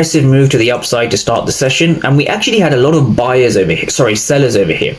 aggressive move to the upside to start the session, and we actually had a lot of sellers over here.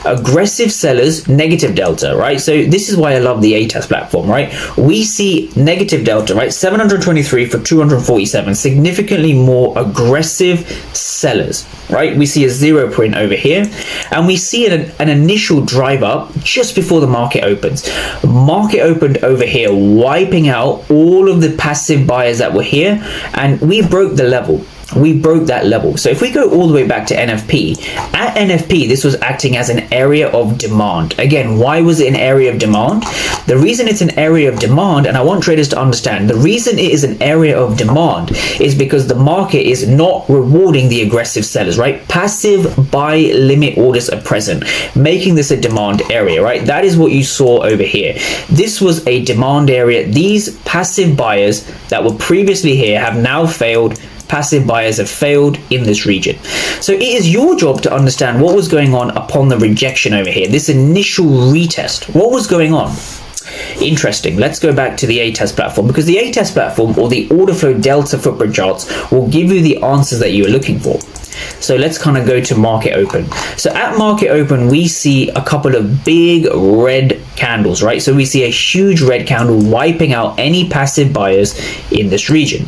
Aggressive sellers, negative delta, right? So this is why I love the ATAS platform, right? We see negative delta, right? 723 for 247, significantly more aggressive sellers, right? We see a 0 point over here, and we see an initial drive up just before the market opens. Market opened over here, wiping out all of the passive buyers that were here, and we broke the level. We broke that level. So if we go all the way back to NFP, at NFP, this was acting as an area of demand. Again, why was it an area of demand? The reason it's an area of demand, and I want traders to understand, the reason it is an area of demand is because the market is not rewarding the aggressive sellers, right? Passive buy limit orders are present, making this a demand area, right? That is what you saw over here. This was a demand area. These passive buyers that were previously here have now failed. Passive buyers have failed in this region. So it is your job to understand what was going on upon the rejection over here, this initial retest. What was going on? Interesting. Let's go back to the ATAS platform, because the ATAS platform, or the order flow delta footprint charts, will give you the answers that you are looking for. So let's kind of go to market open. So at market open, we see a couple of big red candles, right? So we see a huge red candle wiping out any passive buyers in this region.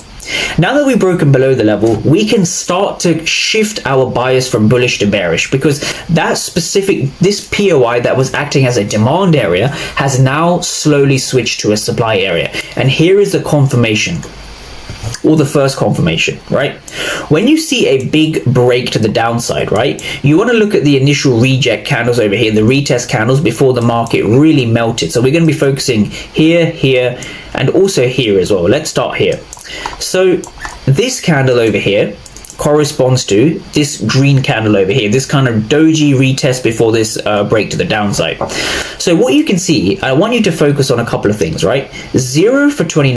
Now that we've broken below the level, we can start to shift our bias from bullish to bearish, because this POI that was acting as a demand area has now slowly switched to a supply area. And here is the confirmation, or the first confirmation, right? When you see a big break to the downside, right, you want to look at the initial reject candles over here, the retest candles before the market really melted. So we're going to be focusing here, here, and also here as well. Let's start here. So this candle over here corresponds to this green candle over here, this kind of doji retest before this break to the downside. So what you can see, I want you to focus on a couple of things, right? 0 for 29.